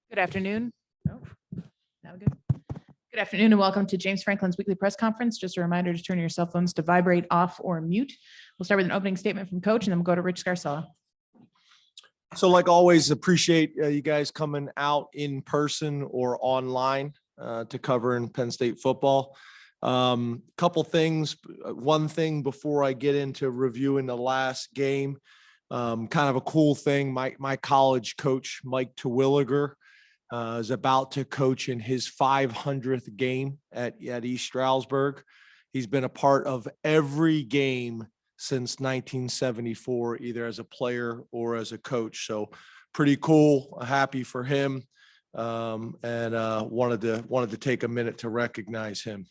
Good afternoon. Oh, now good. Good afternoon and welcome to James Franklin's weekly press conference. Just a reminder to turn your cell phones to vibrate, off, or mute. We'll start with an opening statement from Coach and then we'll go to Rich Scarcella. So like always, appreciate you guys coming out in person or online to cover in Penn State football. Couple things. One thing before I get into reviewing the last game, kind of a cool thing. My college coach, Mike Terwilliger, is about to coach in his 500th game at East Stroudsburg. He's been a part of every game since 1974, either as a player or as a coach. So pretty cool. Happy for him. And wanted to take a minute to recognize him.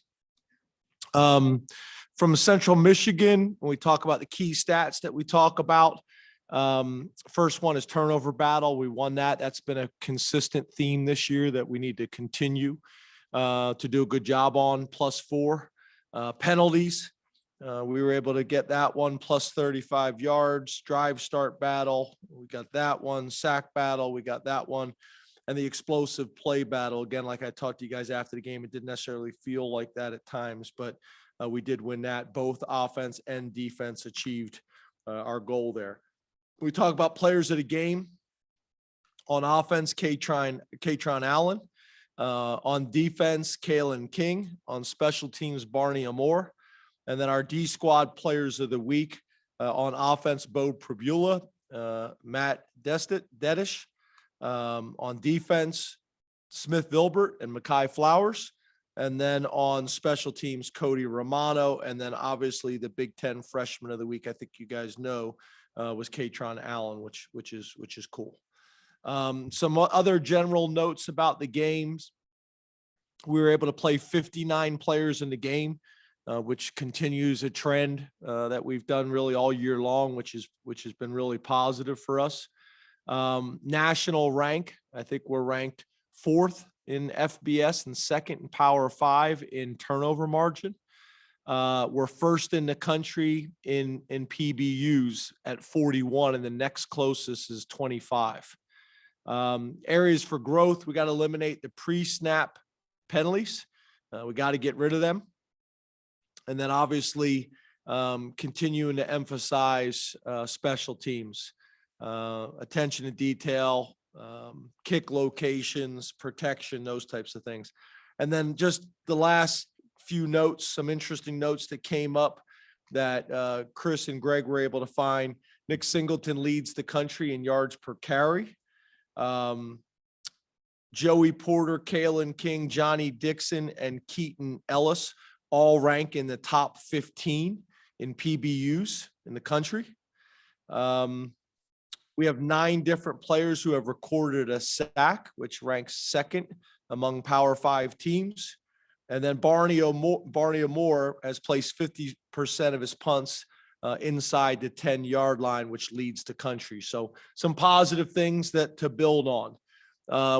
From Central Michigan, when we talk about the key stats that we talk about, first one is turnover battle. We won that. That's been a consistent theme this year that we need to continue to do a good job on. +4 penalties. We were able to get that one +35 yards. Drive start battle, we got that one. Sack battle, we got that one. And the explosive play battle, again, like I talked to you guys after the game, it didn't necessarily feel like that at times, but we did win that. Both offense and defense achieved our goal there. We talk about players of the game. On offense, Katron Allen. On defense, Kalen King. On special teams, Barney Amore. And then our D squad players of the week, on offense, Bo Prabula, Matt Dedish. On defense, Smith Vilbert and Makai Flowers. And then on special teams, Cody Romano. And then obviously the Big Ten freshman of the week, I think you guys know, was Katron Allen, which is cool. Some other general notes about the games. We were able to play 59 players in the game, which continues a trend that we've done really all year long, which has been really positive for us. National rank, I think we're ranked 4th in FBS and 2nd in Power 5 in turnover margin. We're 1st in the country in PBUs at 41, and the next closest is 25. Areas for growth, we got to eliminate the pre-snap penalties. We got to get rid of them. And then obviously continuing to emphasize special teams, attention to detail, kick locations, protection, those types of things. And then just the last few notes, some interesting notes that came up that Chris and Greg were able to find. Nick Singleton leads the country in yards per carry. Joey Porter, Kalen King, Johnny Dixon, and Keaton Ellis all rank in the top 15 in PBUs in the country. We have 9 different players who have recorded a sack, which ranks 2nd among Power 5 teams. And then Barney Amore has placed 50% of his punts inside the 10-yard line, which leads the country. So some positive things to build on.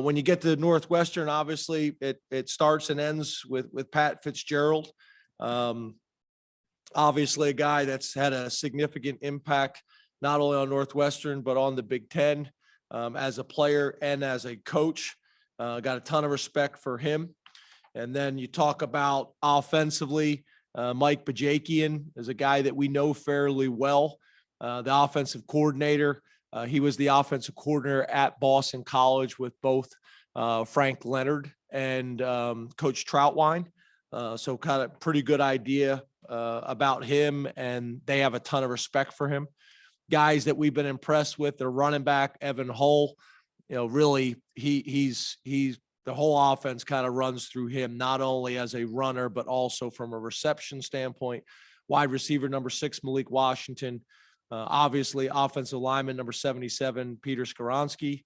When you get to Northwestern, obviously it starts and ends with Pat Fitzgerald. Obviously a guy that's had a significant impact, not only on Northwestern, but on the Big Ten as a player and as a coach. Got a ton of respect for him. And then you talk about offensively, Mike Bajakian is a guy that we know fairly well. The offensive coordinator, he was the offensive coordinator at Boston College with both Frank Leonard and Coach Troutwine. So kind of pretty good idea about him, and they have a ton of respect for him. Guys that we've been impressed with, their running back, Evan Hull, really he's the whole offense kind of runs through him, not only as a runner, but also from a reception standpoint. Wide receiver number 6, Malik Washington. Obviously, offensive lineman number 77, Peter Skaronski.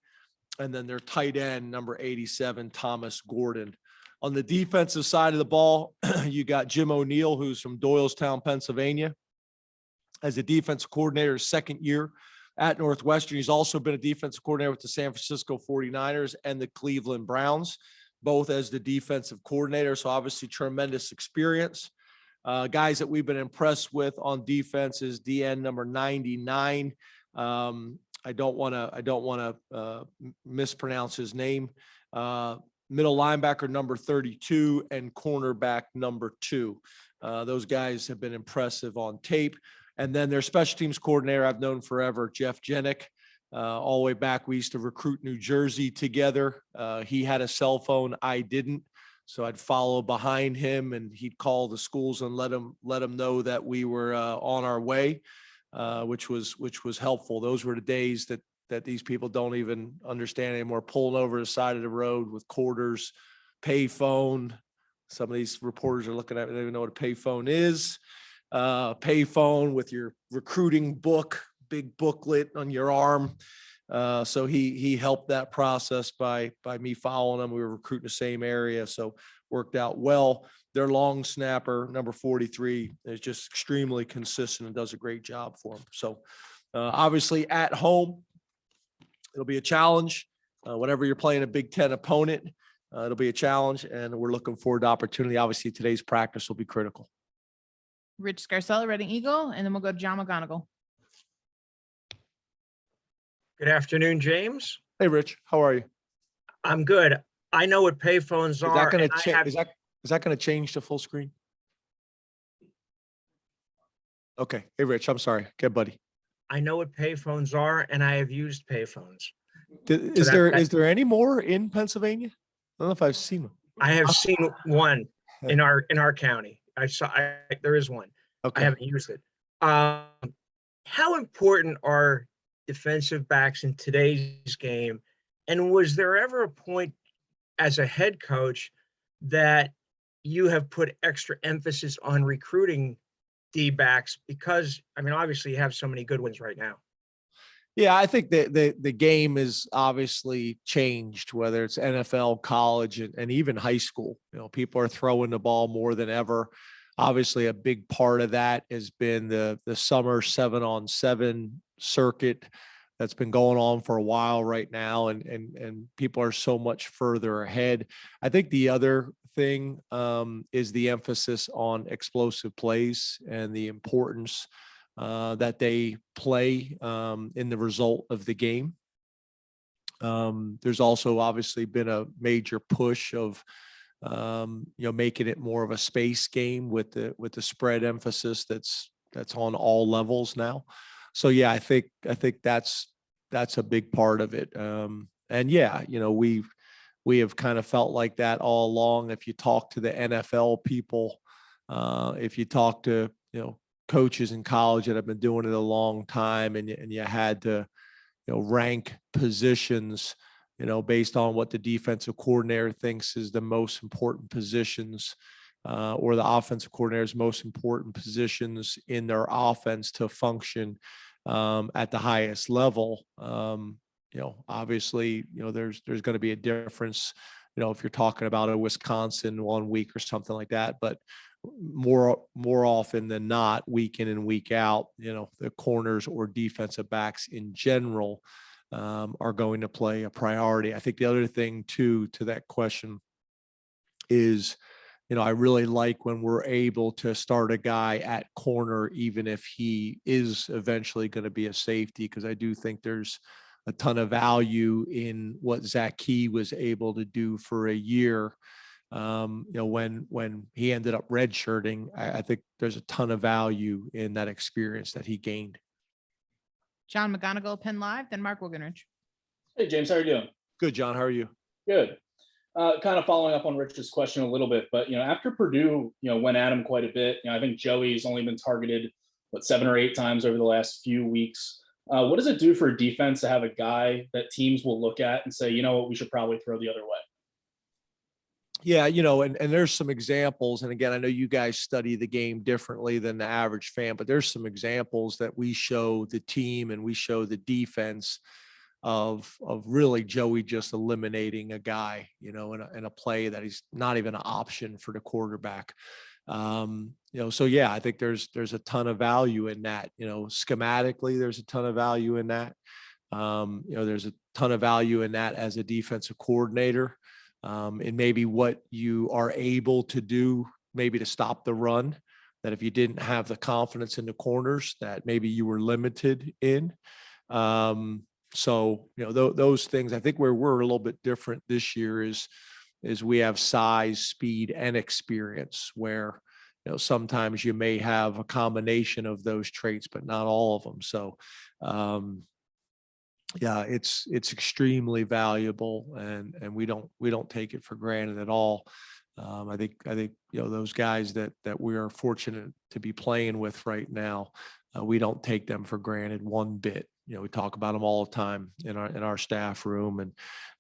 And then their tight end number 87, Thomas Gordon. On the defensive side of the ball, you got Jim O'Neill, who's from Doylestown, Pennsylvania, as a defensive coordinator, 2nd year at Northwestern. He's also been a defensive coordinator with the San Francisco 49ers and the Cleveland Browns, both as the defensive coordinator. So obviously tremendous experience. Guys that we've been impressed with on defense is DN number 99, I don't want to mispronounce his name. Middle linebacker number 32 and cornerback number 2. Those guys have been impressive on tape. And then their special teams coordinator I've known forever, Jeff Jenick. All the way back, we used to recruit New Jersey together. He had a cell phone, I didn't. So I'd follow behind him, and he'd call the schools and let them know that we were on our way, which was helpful. Those were the days that these people don't even understand anymore. Pulling over the side of the road with quarters, payphone. Some of these reporters are looking at me, they don't even know what a payphone is. Payphone with your recruiting book, big booklet on your arm. So he helped that process by me following him. We were recruiting the same area, so worked out well. Their long snapper, number 43, is just extremely consistent and does a great job for him. So obviously at home, it'll be a challenge. Whenever you're playing a Big Ten opponent, it'll be a challenge, and we're looking forward to opportunity. Obviously, today's practice will be critical. Rich Scarcella, Reading Eagle, and then we'll go to John McGonigal. Good afternoon, James. Hey, Rich, how are you? I'm good. I know what payphones are. Is that going and to I change? have- Is that going to change to full screen? Okay. Hey, Rich, I'm sorry. Okay, buddy. I know what payphones are, and I have used payphones. Is there any more in Pennsylvania? I don't know if I've seen them. I have seen one in our county. There is one. I Okay. haven't used it. How important are defensive backs in today's game? And was there ever a point as a head coach that you have put extra emphasis on recruiting D-backs? Because, I mean, obviously you have so many good ones right now. Yeah, I think that the game is obviously changed, whether it's NFL, college, and even high school. You know, people are throwing the ball more than ever. Obviously, a big part of that has been the summer 7-on-7 circuit that's been going on for a while right now, and people are so much further ahead. I think the other thing is the emphasis on explosive plays and the importance that they play in the result of the game. There's also obviously been a major push of making it more of a space game with the spread emphasis that's on all levels now. So yeah, I think that's a big part of it. And yeah, we have kind of felt like that all along. If you talk to the NFL people, if you talk to coaches in college that have been doing it a long time, and you had to rank positions based on what the defensive coordinator thinks is the most important positions, or the offensive coordinator's most important positions in their offense to function at the highest level. Obviously, there's going to be a difference, if you're talking about a Wisconsin 1 week or something like that, but more often than not, week in and week out, the corners or defensive backs in general are going to play a priority. I think the other thing too, to that question is, I really like when we're able to start a guy at corner, even if he is eventually going to be a safety, because I do think there's a ton of value in what Zach Key was able to do for a year. When he ended up redshirting, I think there's a ton of value in that experience that he gained. John McGonigal, Penn Live, then Mark Wilgenrich. Hey, James, how are you doing? Good, John. How are you? Good. Kind of following up on Rich's question a little bit, but, after Purdue, went at him quite a bit. I think Joey's only been targeted, 7 or 8 times over the last few weeks. What does it do for a defense to have a guy that teams will look at and say, we should probably throw the other way? Yeah, and there's some examples. And again, I know you guys study the game differently than the average fan, but there's some examples that we show the team and we show the defense of really Joey just eliminating a guy, in a play that he's not even an option for the quarterback. So yeah, I think there's a ton of value in that. Schematically, there's a ton of value in that. There's a ton of value in that as a defensive coordinator. And maybe what you are able to do, maybe to stop the run, that if you didn't have the confidence in the corners, that maybe you were limited in. So, those things, I think where we're a little bit different this year is we have size, speed, and experience where, sometimes you may have a combination of those traits, but not all of them. So, yeah, it's extremely valuable, and we don't take it for granted at all. I think those guys that we are fortunate to be playing with right now, we don't take them for granted one bit. We talk about them all the time in our staff room,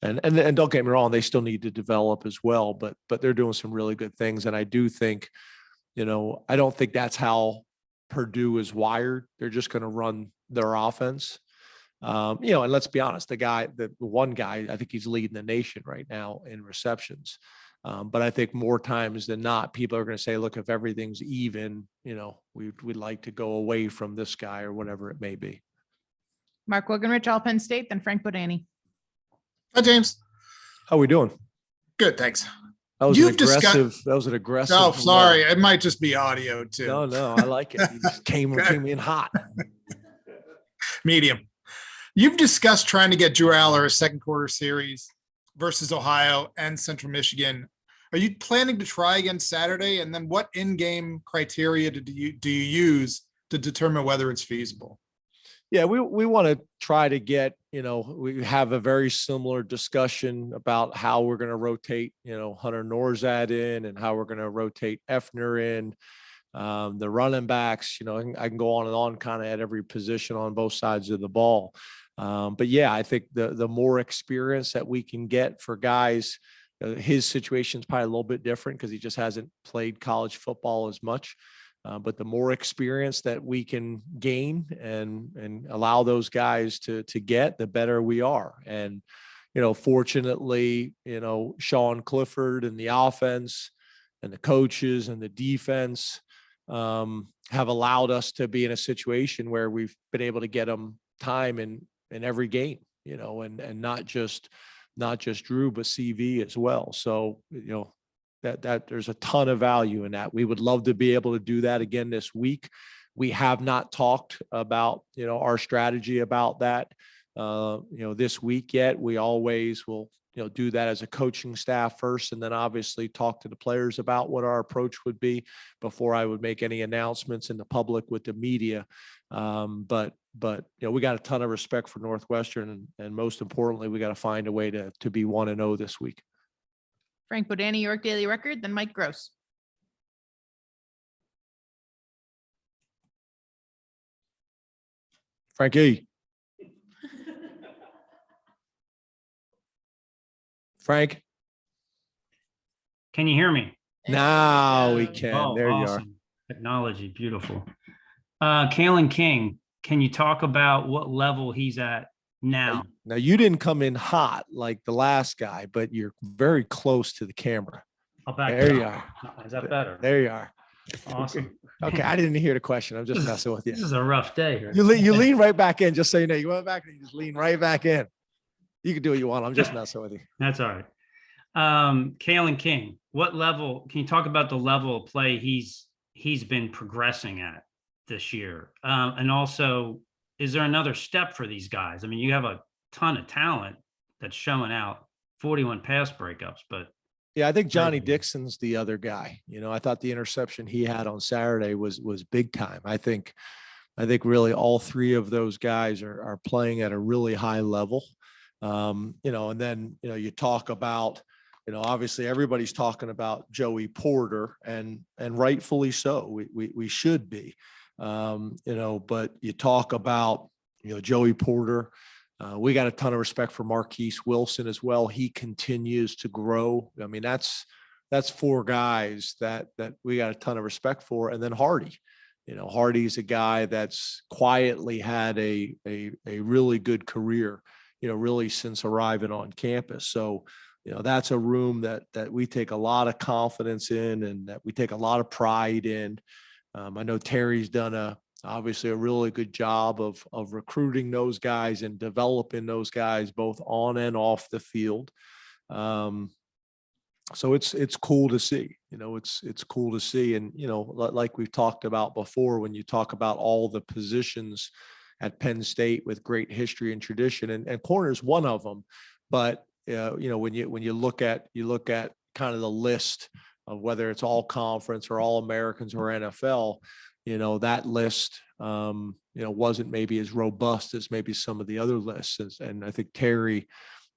and don't get me wrong, they still need to develop as well, but they're doing some really good things. And I do think, I don't think that's how Purdue is wired. They're just going to run their offense. And let's be honest, the one guy, I think he's leading the nation right now in receptions. But I think more times than not, people are going to say, look, if everything's even, we'd like to go away from this guy or whatever it may be. Mark Wogenrich, all Penn State, then Frank Bodani. Hi, James. How we doing? Good, thanks. That was You've an aggressive. That was an aggressive. Oh, sorry. It might just be audio too. No, I like it. You just came in hot. Medium. You've discussed trying to get Drew Aller a second quarter series versus Ohio and Central Michigan. Are you planning to try again Saturday? And then what in-game criteria do you use to determine whether it's feasible? Yeah, we want to try to get, we have a very similar discussion about how we're going to rotate, Hunter Norzad in and how we're going to rotate Effner in, the running backs, I can go on and on kind of at every position on both sides of the ball. But yeah, I think the more experience that we can get for guys, his situation is probably a little bit different because he just hasn't played college football as much. But the more experience that we can gain and allow those guys to get, the better we are. And, fortunately, Sean Clifford and the offense and the coaches and the defense have allowed us to be in a situation where we've been able to get them time in every game, and not just Drew, but CV as well. So, that there's a ton of value in that. We would love to be able to do that again this week. We have not talked about, our strategy about that, this week yet. We always will, do that as a coaching staff first, and then obviously talk to the players about what our approach would be before I would make any announcements in the public with the media. But we got a ton of respect for Northwestern, and most importantly, we got to find a way to be 1-0 this week. Frank Bodani, York Daily Record, then Mike Gross. Frankie. Frank. Can you hear me? Now we can. Oh, there awesome. you are. Technology, beautiful. Kalen King, can you talk about what level he's at now? Now, you didn't come in hot like the last guy, but you're very close to the camera. I'll back There it you up. are. Is that better? There you are. Awesome. Okay, I didn't hear the question. I'm just messing with you. This is a rough day here. You lean right back in, just so you know. You went back and you just lean right back in. You can do what you want. I'm just messing with you. That's all right. Kalen King, what level, can you talk about the level of play he's been progressing at this year? And also, is there another step for these guys? I mean, you have a ton of talent that's showing out, 41 pass breakups, but yeah, I think Johnny Dixon's the other guy. I thought the interception he had on Saturday was big time. I think really all three of those guys are playing at a really high level. And then, you talk about, obviously everybody's talking about Joey Porter, and rightfully so. We should be, but you talk about, Joey Porter. We got a ton of respect for Marquise Wilson as well. He continues to grow. I mean, that's four guys that we got a ton of respect for. And then Hardy, Hardy's a guy that's quietly had a really good career, really since arriving on campus. So, that's a room that we take a lot of confidence in and that we take a lot of pride in. I know Terry's done obviously a really good job of recruiting those guys and developing those guys both on and off the field. So it's cool to see, it's cool to see. And, like we've talked about before, when you talk about all the positions, at Penn State with great history and tradition, and corner is one of them. But when you look at kind of the list of whether it's all conference or all Americans or NFL, that list, wasn't maybe as robust as maybe some of the other lists. And I think Terry,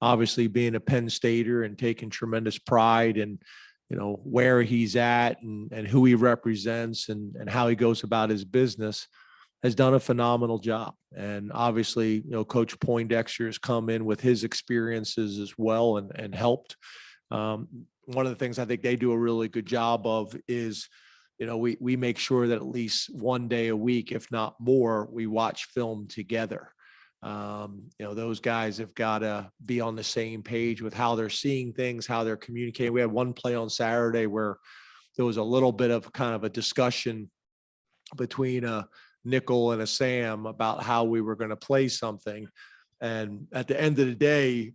obviously being a Penn Stater and taking tremendous pride in, where he's at and who he represents and how he goes about his business, has done a phenomenal job. And obviously, Coach Poindexter has come in with his experiences as well and helped. One of the things I think they do a really good job of is, we make sure that at least one day a week, if not more, we watch film together. Those guys have got to be on the same page with how they're seeing things, how they're communicating. We had one play on Saturday where there was a little bit of kind of a discussion between a nickel and a Sam about how we were going to play something. And at the end of the day,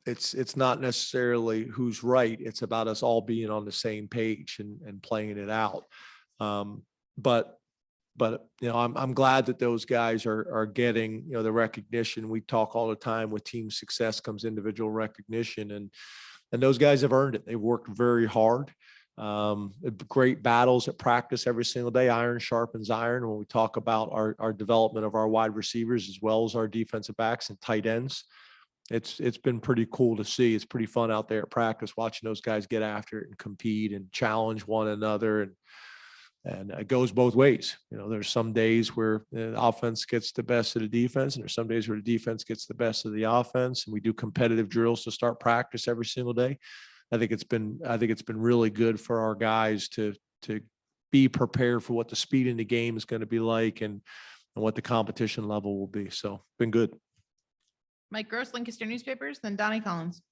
it's not necessarily who's right. It's about us all being on the same page and playing it out. But I'm glad that those guys are getting, the recognition. We talk all the time with team success comes individual recognition, and those guys have earned it. They've worked very hard. Great battles at practice every single day. Iron sharpens iron. When we talk about our development of our wide receivers as well as our defensive backs and tight ends, it's been pretty cool to see. It's pretty fun out there at practice watching those guys get after it and compete and challenge one another. And it goes both ways. There's some days where the offense gets the best of the defense, and there's some days where the defense gets the best of the offense. And we do competitive drills to start practice every single day. I think it's been really good for our guys to be prepared for what the speed in the game is going to be like and what the competition level will be. So been good. Mike Gross, Lancaster Newspapers, then Donnie Collins.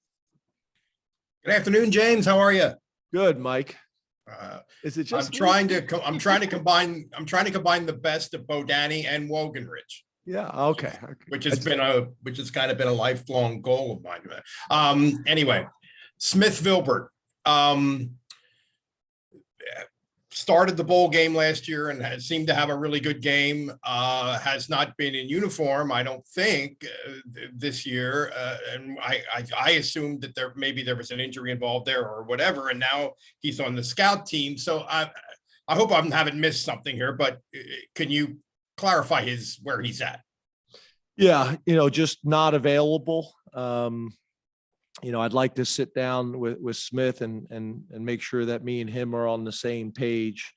Good afternoon, James. How are you? Good, Mike. Is it just I'm trying to combine the best of Bodani and Woganridge. Yeah. Okay. Which has kind of been a lifelong goal of mine. Anyway, Smith Vilbert started the bowl game last year and has seemed to have a really good game. Has not been in uniform, I don't think, this year. And I assumed that there was an injury involved there or whatever. And now he's on the scout team. So I hope I haven't missed something here, but can you clarify where he's at? Yeah, just not available. I'd like to sit down with Smith and make sure that me and him are on the same page.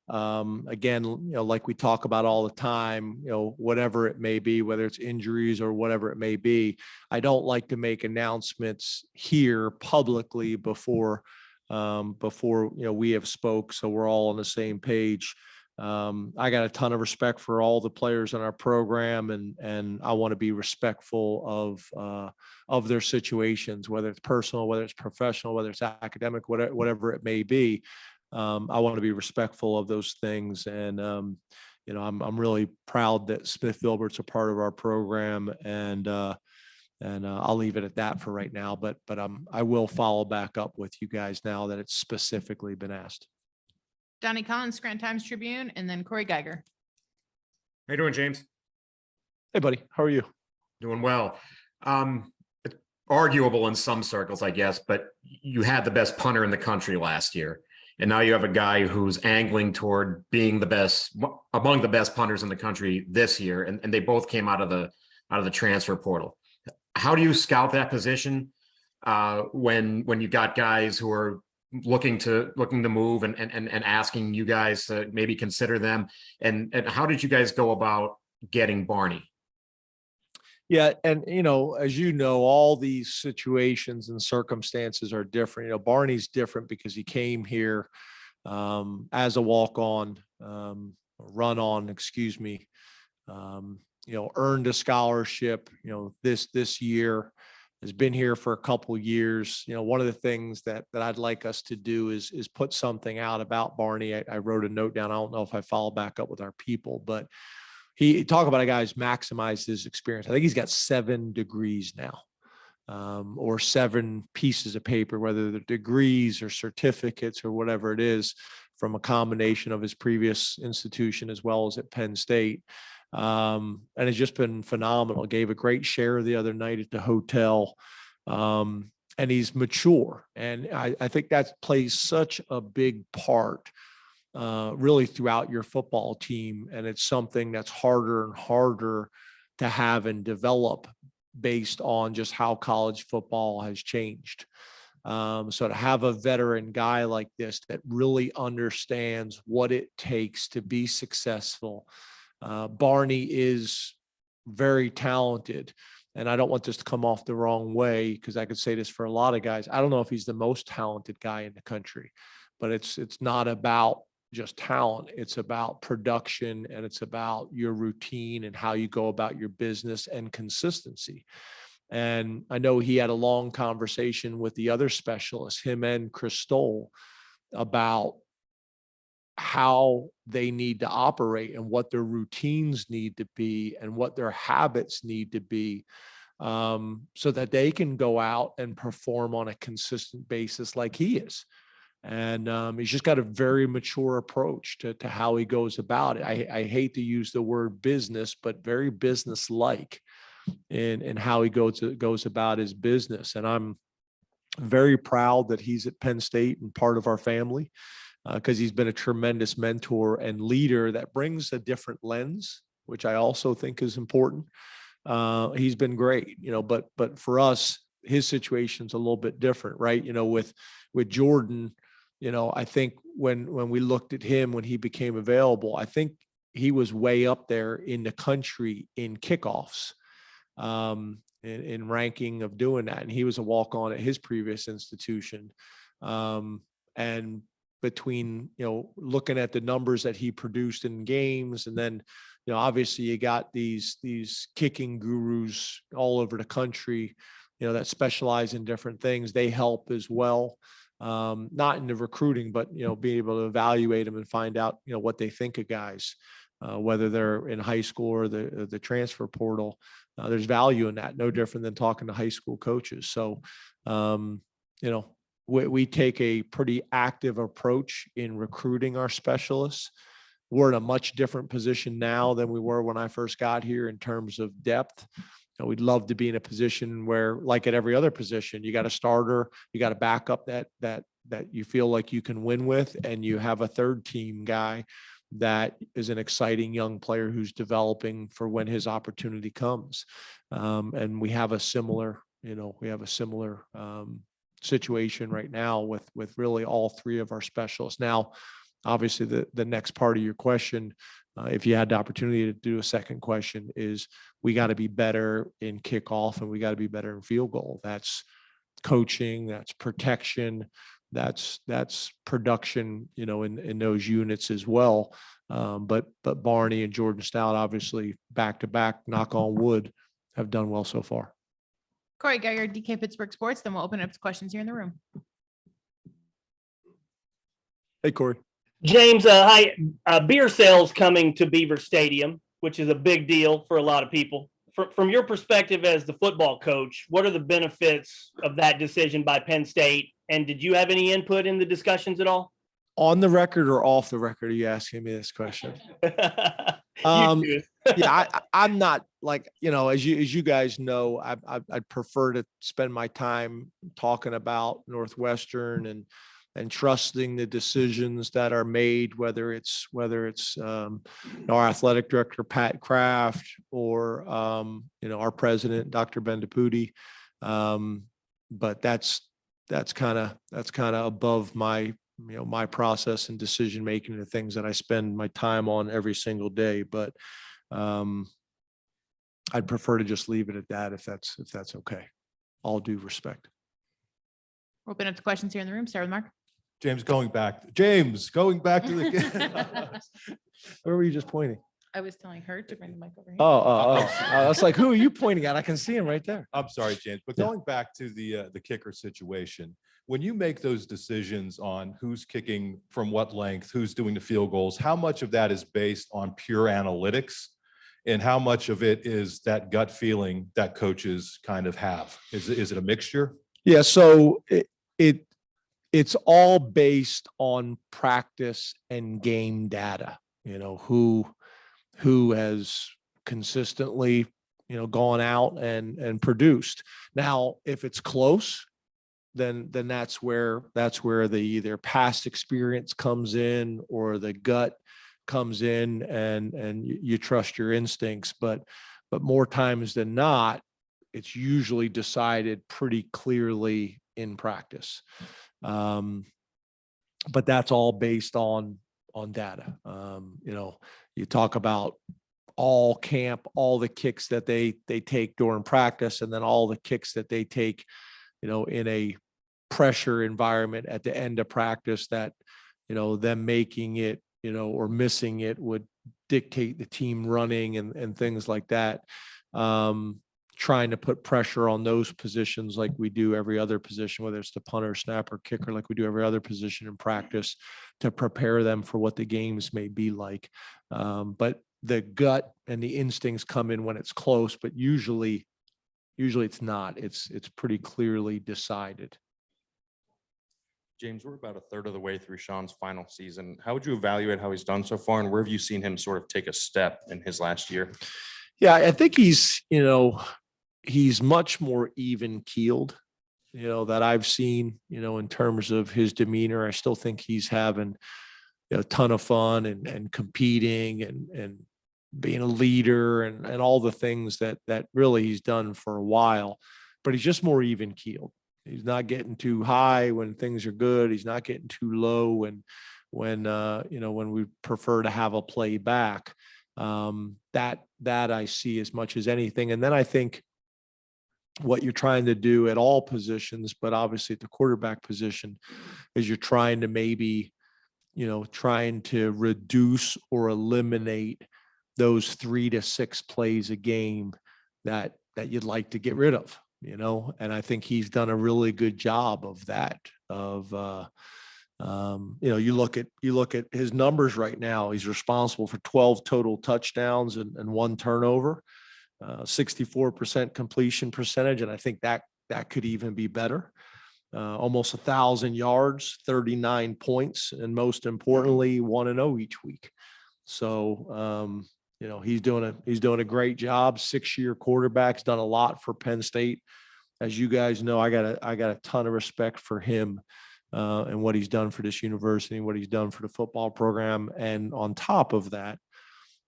Again, like we talk about all the time, whatever it may be, whether it's injuries or whatever it may be, I don't like to make announcements here publicly before we have spoke. So we're all on the same page. I got a ton of respect for all the players in our program, and I want to be respectful of their situations, whether it's personal, whether it's professional, whether it's academic, whatever it may be. I want to be respectful of those things. And, I'm really proud that Smith Vilbert's a part of our program, and I'll leave it at that for right now, but I will follow back up with you guys now that it's specifically been asked. Donnie Collins, Scranton Times Tribune, and then Corey Geiger. How you doing, James? Hey, buddy. How are you? Doing well. It's arguable in some circles, I guess, but you had the best punter in the country last year. And now you have a guy who's angling toward being the best, among the best punters in the country this year. And they both came out of the transfer portal. How do you scout that position when you got guys who are looking to move and asking you guys to maybe consider them? And how did you guys go about getting Barney? Yeah. And, as all these situations and circumstances are different. Barney's different because he came here as a walk-on, run-on, earned a scholarship, this year, has been here for a couple of years. One of the things that I'd like us to do is put something out about Barney. I wrote a note down. I don't know if I follow back up with our people, but he talk about a guy who's maximized his experience. I think he's got 7 degrees now, or 7 pieces of paper, whether they're degrees or certificates or whatever it is, from a combination of his previous institution as well as at Penn State. And it's just been phenomenal. Gave a great share the other night at the hotel. And he's mature. And I think that plays such a big part really throughout your football team. And it's something that's harder and harder to have and develop based on just how college football has changed. So to have a veteran guy like this that really understands what it takes to be successful. Barney is very talented. And I don't want this to come off the wrong way, because I could say this for a lot of guys. I don't know if he's the most talented guy in the country, but it's not about just talent. It's about production, and it's about your routine and how you go about your business and consistency. And I know he had a long conversation with the other specialists, him and Chris Stoll, about how they need to operate and what their routines need to be and what their habits need to be, so that they can go out and perform on a consistent basis like he is. And he's just got a very mature approach to how he goes about it. I hate to use the word business, but very business-like in how he goes about his business. And I'm very proud that he's at Penn State and part of our family, because he's been a tremendous mentor and leader that brings a different lens, which I also think is important. He's been great, but for us, his situation's a little bit different, right? With Jordan, I think when we looked at him, when he became available, I think he was way up there in the country in kickoffs, in ranking of doing that. And he was a walk-on at his previous institution. And between, looking at the numbers that he produced in games, and then, obviously you got these kicking gurus all over the country, that specialize in different things. They help as well. Not in the recruiting, but, being able to evaluate them and find out, what they think of guys, whether they're in high school or the transfer portal. There's value in that, no different than talking to high school coaches. So, we take a pretty active approach in recruiting our specialists. We're in a much different position now than we were when I first got here in terms of depth. We'd love to be in a position where, like at every other position, you got a starter, you got a backup that you feel like you can win with, and you have a third team guy that is an exciting young player who's developing for when his opportunity comes. And we have a similar situation right now with really all three of our specialists. Now, obviously, the next part of your question, if you had the opportunity to do a second question, is we got to be better in kickoff and we got to be better in field goal. That's coaching, that's protection, that's production, in those units as well. But Barney and Jordan Stout, obviously back to back, knock on wood, have done well so far. Corey Geiger, DK Pittsburgh Sports. Then we'll open it up to questions here in the room. Hey, Corey. James, hi. Beer sales coming to Beaver Stadium, which is a big deal for a lot of people. From your perspective as the football coach, what are the benefits of that decision by Penn State? And did you have any input in the discussions at all? On the record or off the record, are you asking me this question? Yeah, I'm not like, as you guys know, I'd prefer to spend my time talking about Northwestern and trusting the decisions that are made, whether it's our athletic director, Pat Kraft, or, our president, Dr. Ben DePuti. But that's kind of above my process and decision-making, the things that I spend my time on every single day. But I'd prefer to just leave it at that if that's okay. All due respect. We'll open up to questions here in the room. Start with Mark. James, going back to the. Where were you just pointing? I was telling her to bring the mic over here. I was like, who are you pointing at? I can see him right there. I'm sorry, James, but going back to the kicker situation, when you make those decisions on who's kicking from what length, who's doing the field goals, how much of that is based on pure analytics, and how much of it is that gut feeling that coaches kind of have? Is it a mixture? Yeah, so it's all based on practice and game data. Who has consistently, gone out and produced. Now, if it's close, then that's where the either past experience comes in or the gut comes in, and you trust your instincts. But more times than not, it's usually decided pretty clearly in practice. But that's all based on data. You talk about all camp, all the kicks that they take during practice, and then all the kicks that they take, in a pressure environment at the end of practice, that, them making it, or missing it would dictate the team running and things like that. Trying to put pressure on those positions like we do every other position, whether it's the punter, snapper, kicker, like we do every other position in practice, to prepare them for what the games may be like. But the gut and the instincts come in when it's close, but usually it's not. It's pretty clearly decided. James, we're about a third of the way through Sean's final season. How would you evaluate how he's done so far, and where have you seen him sort of take a step in his last year? Yeah, I think he's much more even keeled, that I've seen, in terms of his demeanor. I still think he's having a ton of fun and competing and being a leader and all the things that really he's done for a while, but he's just more even keeled. He's not getting too high when things are good. He's not getting too low when we prefer to have a play back. That I see as much as anything. And then I think what you're trying to do at all positions, but obviously at the quarterback position, is you're trying to maybe, trying to reduce or eliminate those 3 to 6 plays a game that you'd like to get rid of, and I think he's done a really good job of that. You look at his numbers right now. He's responsible for 12 total touchdowns and 1 turnover, 64% completion percentage. And I think that could even be better. Almost 1,000 yards, 39 points, and most importantly, 1-0 each week. So, he's doing a great job. 6-year quarterback's done a lot for Penn State. As you guys know, I got a ton of respect for him. And what he's done for this university, what he's done for the football program. And on top of that,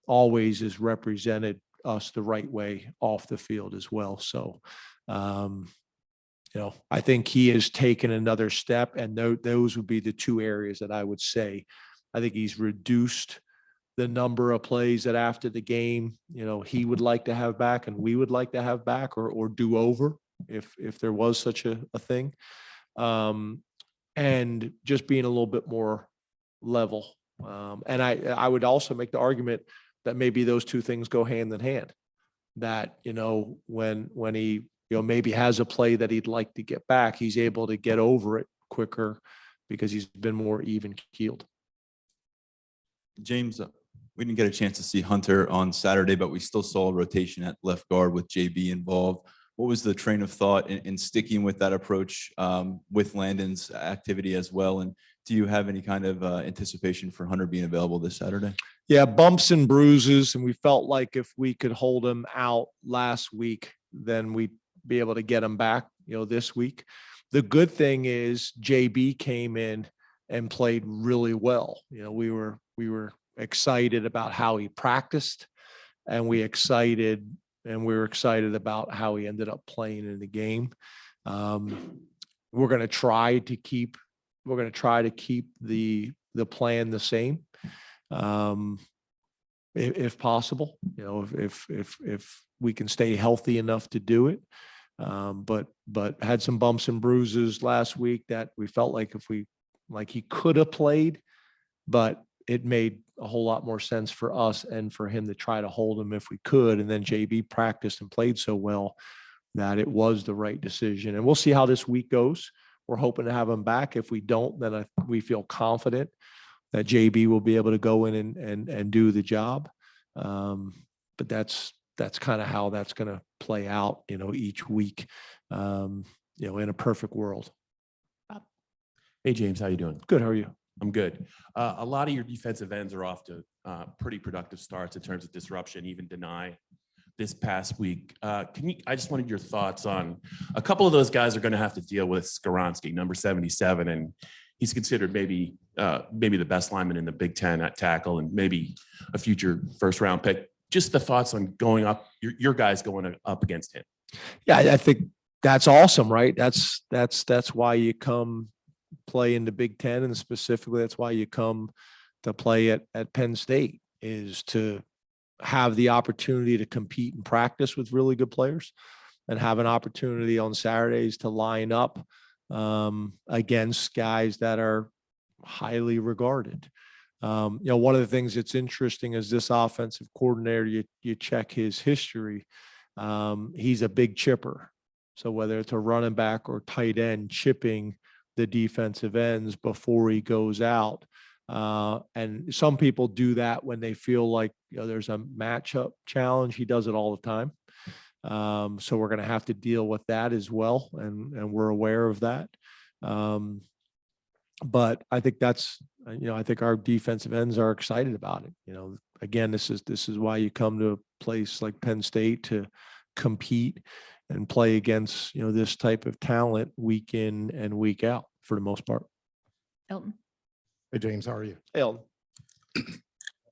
always has represented us the right way off the field as well. So, I think he has taken another step, and those would be the 2 areas that I would say. I think he's reduced the number of plays that after the game, he would like to have back and we would like to have back, or do over if there was such a thing. And just being a little bit more level. And I would also make the argument that maybe those 2 things go hand in hand. That, when he, maybe has a play that he'd like to get back, he's able to get over it quicker because he's been more even keeled. James, we didn't get a chance to see Hunter on Saturday, but we still saw a rotation at left guard with JB involved. What was the train of thought in sticking with that approach with Landon's activity as well? And do you have any kind of anticipation for Hunter being available this Saturday? Yeah, bumps and bruises. And we felt like if we could hold him out last week, then we'd be able to get him back, this week. The good thing is JB came in and played really well. We were excited about how he practiced, and we were excited about how he ended up playing in the game. We're going to try to keep the plan the same, if possible. If we can stay healthy enough to do it. But had some bumps and bruises last week that we felt like he could have played, but it made a whole lot more sense for us and for him to try to hold him if we could. And then JB practiced and played so well that it was the right decision. And we'll see how this week goes. We're hoping to have him back. If we don't, then we feel confident that JB will be able to go in and do the job. But that's kind of how that's going to play out, each week, in a perfect world. Hey, James, how you doing? Good. How are you? I'm good. A lot of your defensive ends are off to pretty productive starts in terms of disruption, even deny this past week. I just wanted your thoughts on a couple of those guys are going to have to deal with Skoronski, number 77, and he's considered maybe the best lineman in the Big Ten at tackle and maybe a future first round pick. Just the thoughts on going up, your guys going up against him. Yeah, I think that's awesome, right? That's why you come play in the Big Ten, and specifically that's why you come to play at Penn State, is to have the opportunity to compete and practice with really good players and have an opportunity on Saturdays to line up against guys that are highly regarded. One of the things that's interesting is this offensive coordinator, you check his history. He's a big chipper. So whether it's a running back or tight end, chipping the defensive ends before he goes out. And some people do that when they feel like there's a matchup challenge. He does it all the time. So we're going to have to deal with that as well. And we're aware of that. But I think I think our defensive ends are excited about it. Again, this is why you come to a place like Penn State to compete and play against, this type of talent week in and week out for the most part. Elton. Hey, James, how are you? Elton.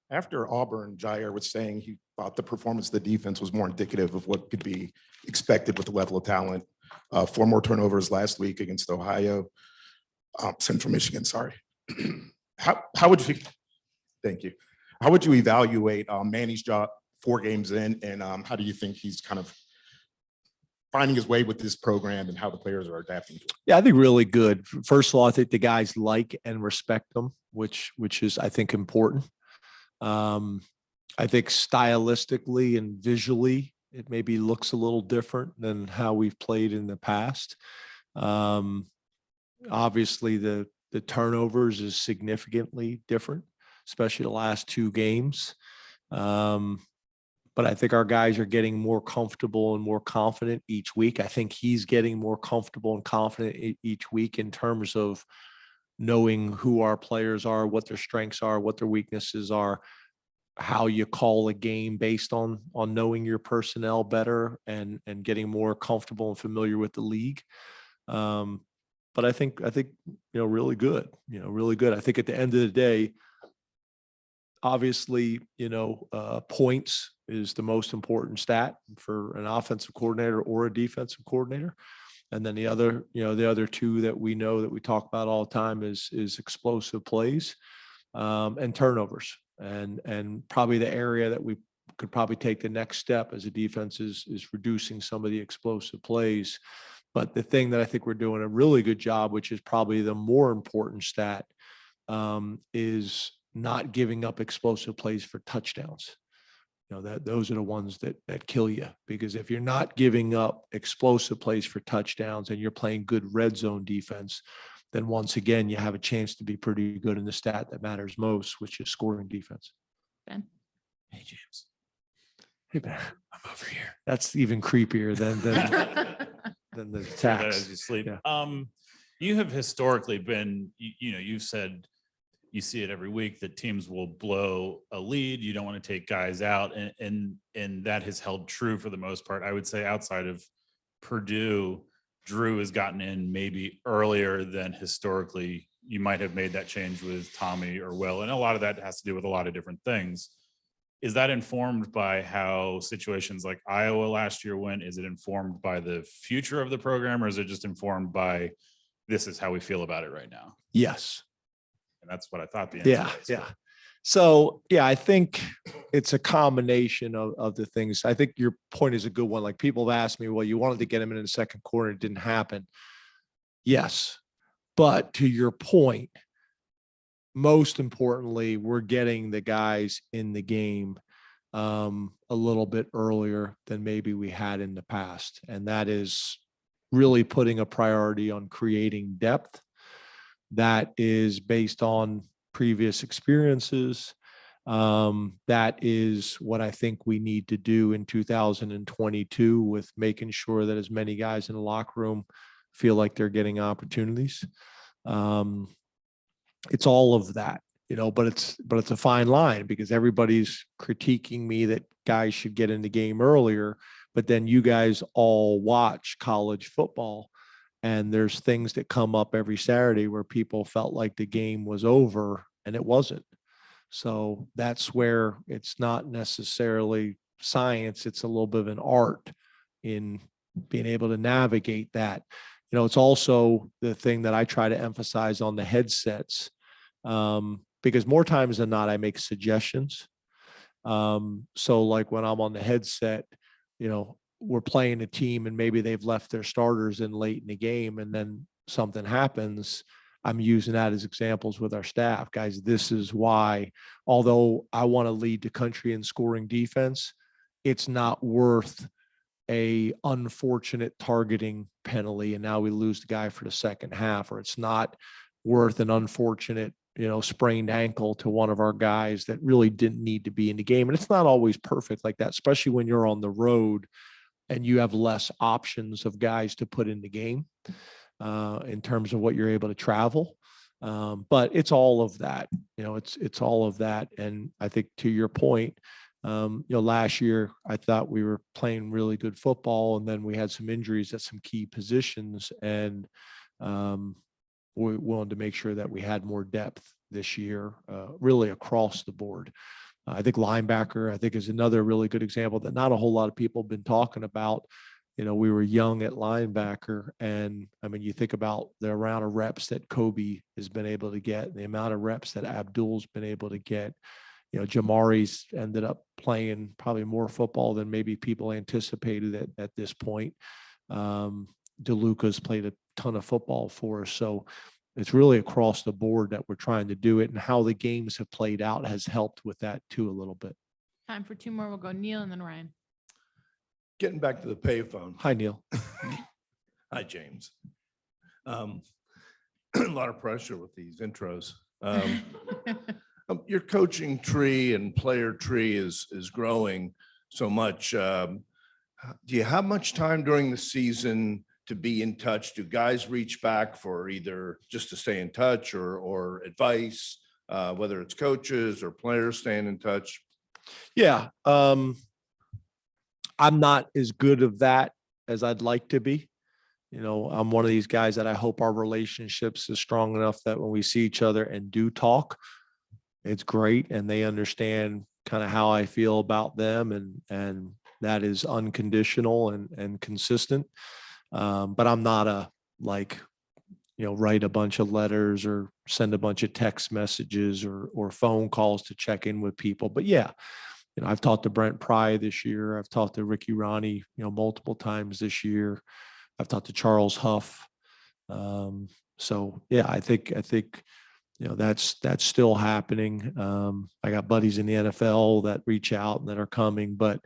After Auburn, Jair was saying he thought the performance of the defense was more indicative of what could be expected with the level of talent. 4 more turnovers last week against Ohio, Central Michigan, sorry. How would you, thank you. How would you evaluate Manny's job 4 games in, and how do you think he's kind of finding his way with this program and how the players are adapting to it? Yeah, I think really good. First of all, I think the guys like and respect them, which is, I think, important. I think stylistically and visually, it maybe looks a little different than how we've played in the past. Obviously, the turnovers is significantly different, especially the last 2 games. But I think our guys are getting more comfortable and more confident each week. I think he's getting more comfortable and confident each week in terms of knowing who our players are, what their strengths are, what their weaknesses are, how you call a game based on knowing your personnel better and getting more comfortable and familiar with the league. But I think really good, really good. I think at the end of the day, obviously, points is the most important stat for an offensive coordinator or a defensive coordinator. And then the other 2 that we know that we talk about all the time is explosive plays and turnovers. And probably the area that we could probably take the next step as a defense is reducing some of the explosive plays. But the thing that I think we're doing a really good job, which is probably the more important stat, is not giving up explosive plays for touchdowns. Those are the ones that kill you, because if you're not giving up explosive plays for touchdowns and you're playing good red zone defense, then once again, you have a chance to be pretty good in the stat that matters most, which is scoring defense. Ben. Hey, James. Hey, Ben. I'm over here. That's even creepier than the tax. As you sleep. Yeah. You have historically been, you've said you see it every week that teams will blow a lead. You don't want to take guys out, and that has held true for the most part. I would say outside of Purdue, Drew has gotten in maybe earlier than historically you might have made that change with Tommy or Will. And a lot of that has to do with a lot of different things. Is that informed by how situations like Iowa last year went? Is it informed by the future of the program, or is it just informed by this is how we feel about it right now? Yes. And that's what I thought the answer was. Yeah. So, I think it's a combination of the things. I think your point is a good one. Like, people have asked me, well, you wanted to get him in the second quarter. It didn't happen. Yes. But to your point, most importantly, we're getting the guys in the game a little bit earlier than maybe we had in the past. And that is really putting a priority on creating depth that is based on previous experiences. That is what I think we need to do in 2022, with making sure that as many guys in the locker room feel like they're getting opportunities. it's all of that, but it's a fine line because everybody's critiquing me that guys should get in the game earlier, but then you guys all watch college football and there's things that come up every Saturday where people felt like the game was over and it wasn't. So that's where it's not necessarily science. It's a little bit of an art in being able to navigate that. It's also the thing that I try to emphasize on the headsets, because more times than not, I make suggestions. So like when I'm on the headset, we're playing a team and maybe they've left their starters in late in the game and then something happens. I'm using that as examples with our staff. Guys, this is why, although I want to lead the country in scoring defense, it's not worth a unfortunate targeting penalty and now we lose the guy for the second half, or it's not worth an unfortunate sprained ankle to one of our guys that really didn't need to be in the game. And it's not always perfect like that, especially when you're on the road and you have less options of guys to put in the game in terms of what you're able to travel. But it's all of that, it's all of that. And I think to your point, last year, I thought we were playing really good football and then we had some injuries at some key positions and we wanted to make sure that we had more depth this year, really across the board. I think linebacker, I think is another really good example that not a whole lot of people have been talking about. We were young at linebacker and I mean, you think about the amount of reps that Kobe has been able to get, the amount of reps that Abdul's been able to get. Jamari's ended up playing probably more football than maybe people anticipated at this point. DeLuca's played a ton of football for us. So it's really across the board that we're trying to do it, and how the games have played out has helped with that too a little bit. Time for two more. We'll go Neil and then Ryan. Getting back to the payphone. Hi, Neil. Hi, James. A lot of pressure with these intros. Your coaching tree and player tree is growing so much. Do you have much time during the season to be in touch? Do guys reach back for either just to stay in touch or advice, whether it's coaches or players staying in touch? Yeah. I'm not as good of that as I'd like to be. I'm one of these guys that I hope our relationships is strong enough that when we see each other and do talk, it's great. And they understand kind of how I feel about them. And that is unconditional and consistent. But I'm not write a bunch of letters or send a bunch of text messages or phone calls to check in with people. But yeah, I've talked to Brent Pry this year. I've talked to Ricky Ronnie, multiple times this year. I've talked to Charles Huff. So yeah, I think that's still happening. I got buddies in the NFL that reach out and that are coming, but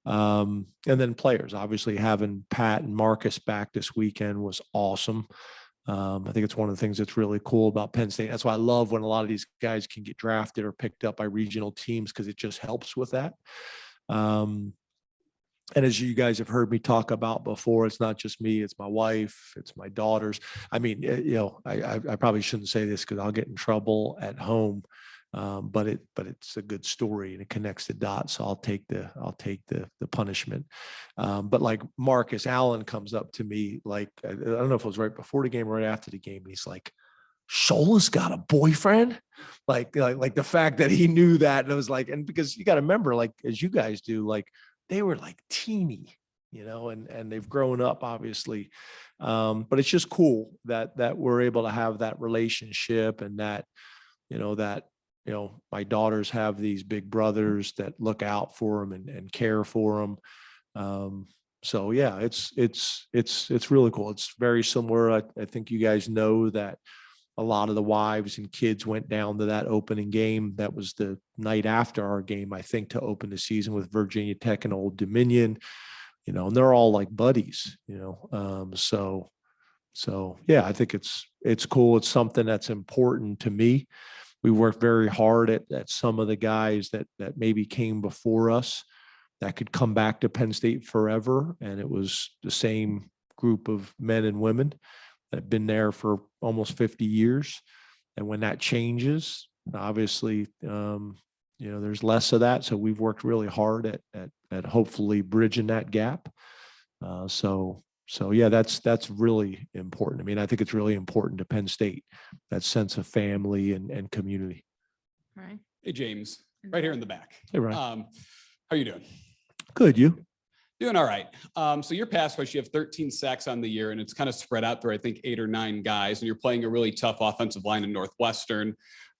and then players, obviously having Pat and Marcus back this weekend was awesome. I think it's one of the things that's really cool about Penn State. That's why I love when a lot of these guys can get drafted or picked up by regional teams, because it just helps with that. And as you guys have heard me talk about before, it's not just me, it's my wife, it's my daughters. I mean, I probably shouldn't say this because I'll get in trouble at home. But it's a good story and it connects the dots. So I'll take the punishment. But like Marcus Allen comes up to me, like, I don't know if it was right before the game or right after the game. And he's like, Shola's got a boyfriend. Like the fact that he knew that. And it was like, and because you got to remember, like, as you guys do, like they were like teeny, and they've grown up obviously. But it's just cool that we're able to have that relationship and that, my daughters have these big brothers that look out for them and care for them. So yeah, it's really cool. It's very similar. I think you guys know that a lot of the wives and kids went down to that opening game. That was the night after our game, I think, to open the season with Virginia Tech and Old Dominion, and they're all like buddies, so yeah, I think it's cool. It's something that's important to me. We worked very hard at some of the guys that maybe came before us that could come back to Penn State forever. And it was the same group of men and women that have been there for almost 50 years. And when that changes, obviously, there's less of that. So we've worked really hard at hopefully bridging that gap. So yeah, that's really important. I mean, I think it's really important to Penn State, that sense of family and community. Right. Hey, James, right here in the back. Hey, Ryan. How you doing? Good. You? Doing all right. So your pass rush, you have 13 sacks on the year, and it's kind of spread out through, I think, 8 or 9 guys, and you're playing a really tough offensive line in Northwestern.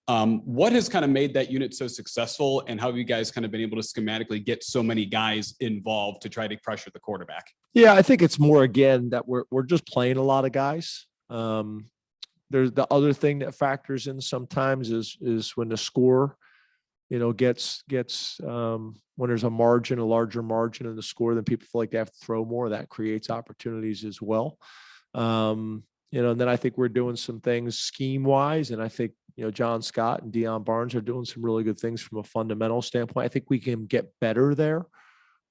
What has kind of made that unit so successful, and how have you guys kind of been able to schematically get so many guys involved to try to pressure the quarterback? Yeah, I think it's more, again, that we're just playing a lot of guys. There's the other thing that factors in sometimes is when the score, gets when there's a larger margin in the score, then people feel like they have to throw more. That creates opportunities as well. And then I think we're doing some things scheme wise, and I think John Scott and Deion Barnes are doing some really good things from a fundamental standpoint. I think we can get better there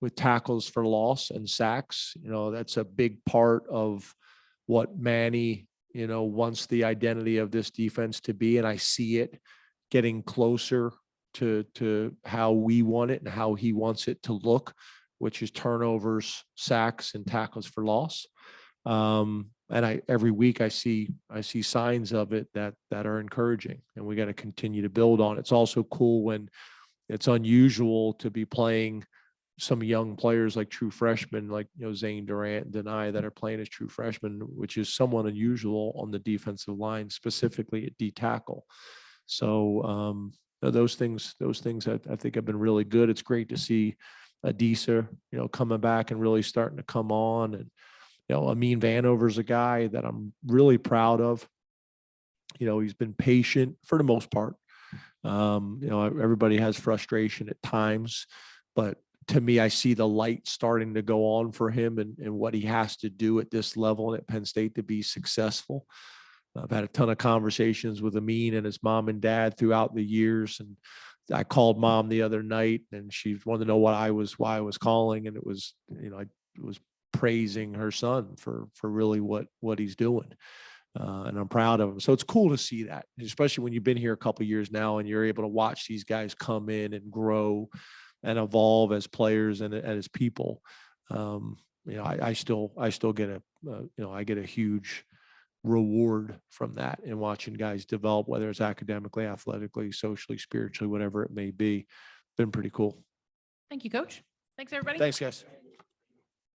with tackles for loss and sacks. That's a big part of what Manny, wants the identity of this defense to be. And I see it getting closer to how we want it and how he wants it to look, which is turnovers, sacks, and tackles for loss. And every week I see signs of it that are encouraging, and we got to continue to build on it. It's also cool when it's unusual to be playing some young players like true freshmen, like Zane Durant and Deni, that are playing as true freshmen, which is somewhat unusual on the defensive line, specifically at D tackle. So those things I think have been really good. It's great to see Adisa, coming back and really starting to come on. And Amin Vanover's a guy that I'm really proud of. He's been patient for the most part. Everybody has frustration at times, but to me, I see the light starting to go on for him and what he has to do at this level and at Penn State to be successful. I've had a ton of conversations with Amin and his mom and dad throughout the years. And I called mom the other night, and she wanted to know why I was calling. And it was, I was praising her son for really what he's doing. And I'm proud of him. So it's cool to see that, especially when you've been here a couple of years now and you're able to watch these guys come in and grow and evolve as players and as people. I still get I get a huge reward from that and watching guys develop, whether it's academically, athletically, socially, spiritually, whatever it may be. Been pretty cool. Thank you, Coach. Thanks, everybody. Thanks, guys.